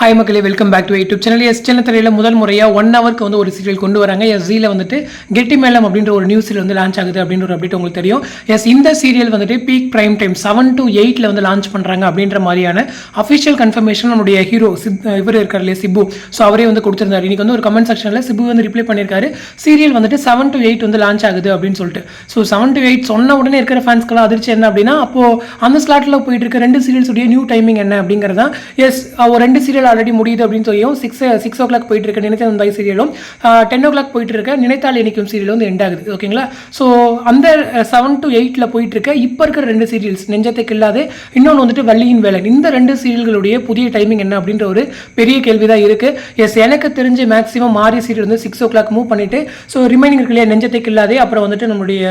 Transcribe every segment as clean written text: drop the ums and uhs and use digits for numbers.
Hi மக்களே, welcome back to YouTube channel. S channel முதல் முறையாக 1 ஹவருக்கு வந்து ஒரு சீரியல் கொண்டு வராங்க. எஸ்ஜியில் வந்துட்டு கெட்டி மேளம் அப்படின்ற ஒரு நியூஸ் சீரியல் வந்து லான்ச் ஆகுது அப்படின்ற ஒரு அப்டேட் உங்களுக்கு தெரியும். எஸ் இந்த சீரியல் வந்துட்டு பீக் பிரைம் டைம் 7 to 8 வந்து லான்ச் பண்ணுறாங்க அப்படின்ற மாதிரியான அஃபிஷியல் கன்ஃபர்மேஷன் நம்முடைய ஹீரோ இவர் இருக்கார் இல்லையா, சிபு. ஸோ அவரே வந்து கொடுத்துருந்தாரு. இன்னைக்கு வந்து ஒரு கமெண்ட் செக்ஷனில் சிபு வந்து ரிப்ளை பண்ணியிருக்காரு, சீரியல் வந்துட்டு 7 to 8 வந்து லான்ச் ஆகுது அப்படின்னு சொல்லிட்டு. ஸோ 7 to 8 சொன்ன உடனே இருக்கிற ஃபேன்ஸ்க்கெல்லாம் அதிர்ச்சி என்ன அப்படின்னா, அப்போது அந்த ஸ்லாட்டில் போயிட்டு இருக்க 2 சீரியல்ஸுடைய நியூ டைமிங் என்ன அப்படிங்கிறது தான். எஸ் ஒரு 2 சீரியல் ஆல்ரெடி முடியுது அப்படின்னு சொல்லியும் 6 o'clock போயிட்டு இருக்க நினைத்த தாய் சீரியலும் 10 o'clock போயிட்டு இருக்க நினைத்தால் இணைக்கும் சீரியல் வந்து எண்ட் ஆகுது. ஓகேங்களா? ஸோ அந்த 7 to 8 போயிட்டு இருக்க இப்போ இருக்கிற 2 சீரியல்ஸ் நெஞ்சத்தை கில்லாதே, இன்னொன்று வந்துட்டு வள்ளியின் வேலை, இந்த 2 சீரியல்களுடைய புதிய டைமிங் என்ன அப்படின்ற ஒரு பெரிய கேள்வி தான் இருக்கு. எஸ் எனக்கு தெரிஞ்சு மேக்ஸிமம் மாறி சீரியல் வந்து 6 o'clock மூவ் பண்ணிட்டு, ஸோ ரிமைனிங் இருக்கு இல்லையா, நெஞ்சத்தை கில்லாதே, அப்புறம் வந்துட்டு நம்மளுடைய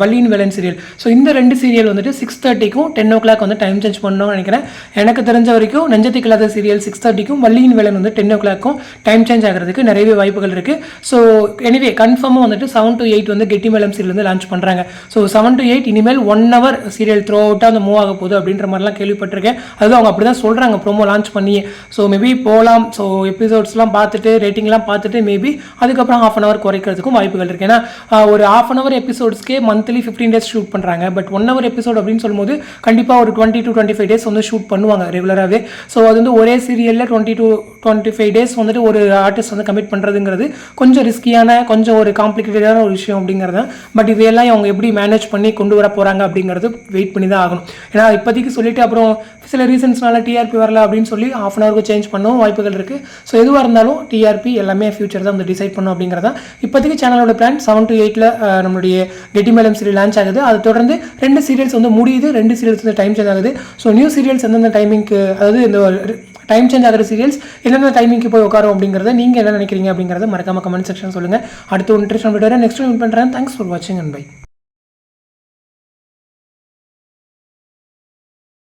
வள்ளியின் வேலைன் சீரியல். ஸோ இந்த 2 சீரியல் வந்துட்டு 6:30க்கும் 10 o'clock வந்து டைம் சேஞ்ச் பண்ணணும்னு நினைக்கிறேன். எனக்கு தெரிஞ்ச வரைக்கும் நெஞ்சத்தை கில்லாத சீரியல் 6:30க்கும் வள்ளியின் வேலை வந்து 10 o'clock டைம் சேஞ்ச் ஆகிறதுக்கு நிறையவே வாய்ப்புகள் இருக்கு. ஸோ எனிவே கன்ஃபார்மாக வந்துட்டு 7 to 8 வந்து கெட்டி மேளம் சீரியல் வந்து லான்ச் பண்ணுறாங்க. ஸோ 7 to 8 இனிமேல் 1 hour சீரியல் த்ரூ அவுட்டாக வந்து மூவ் ஆக போகுது அப்படின்ற மாதிரிலாம் கேள்விப்பட்டிருக்கேன். அதுவும் அவங்க அப்படி தான் சொல்கிறாங்க ப்ரோமோ லான்ச் பண்ணி. ஸோ மேபி போகலாம். ஸோ எபிசோட்ஸ்லாம் பார்த்துட்டு ரேட்டிங்லாம் பார்த்துட்டு மேபி அதுக்கப்புறம் 1/2 hour குறைக்கிறதுக்கும் வாய்ப்புகள் இருக்குது. ஏன்னா ஒரு 1/2 hour எபிசோட்ஸ்க்கே மந்த்லி 15 days ஷூட் பண்ணுறாங்க. பட் 1 hour எபிசோட் அப்படின்னு சொல்லும்போது கண்டிப்பாக ஒரு 20 to 25 days வந்து ஷூட் பண்ணுவாங்க ரெகுலராகவே. ஸோ அது வந்து ஒரே சீரியலில் 20 to 25 days வந்துட்டு ஒரு ஆர்டிஸ்ட் வந்து கமிட் பண்ணுறதுங்கிறது கொஞ்சம் ரிஸ்கியான, கொஞ்சம் ஒரு காம்ப்ளிகேட்டடான ஒரு விஷயம் அப்படிங்கிறது. பட் இதையெல்லாம் அவங்க எப்படி மேனேஜ் பண்ணி கொண்டு வர போகிறாங்க அப்படிங்கிறது வெயிட் பண்ணி தான் ஆகணும். ஏன்னா இப்போதைக்கு சொல்லிட்டு அப்புறம் சில ரீசன்ஸ்னால டிஆர்பி வரல அப்படின்னு சொல்லி 1/2 hour சேஞ்ச் பண்ணவும் வாய்ப்புகள் இருக்குது. ஸோ எதுவாக இருந்தாலும் டிஆர்பி எல்லாமே ஃபியூச்சர் தான் வந்து டிசைட் பண்ணும் அப்படிங்கிறதா இப்போதைக்கு சேனலோட பிளான். 7 to 8 நம்மளுடைய கெட்டி மேளம் சீரியல் லான்ச் ஆகுது. அதை தொடர்ந்து 2 சீரியல்ஸ் வந்து முடியுது, 2 சீரியல்ஸ் வந்து டைம் சேஞ்ச் ஆகுது. ஸோ நியூ சீரியல்ஸ் எந்தெந்த டைமிங்க்கு, அதாவது இந்த டைம் சேஞ்ச் ஆகிற சீரியல்ஸ் எந்தெந்த டைமிங்க்கு போய் உட்காரும் அப்படிங்கிறத நீங்கள் என்ன நினைக்கிறீங்க அப்படிங்கிறத மறக்காம கமெண்ட் செக்ஷன் சொல்லுங்கள். அடுத்து ஒரு இன்ட்ரெஸ்ட் வீடியோ நெக்ஸ்ட் மீட் பண்ணுறேன். தேங்க்ஸ் ஃபார் வாட்சிங் அண்ட் பை.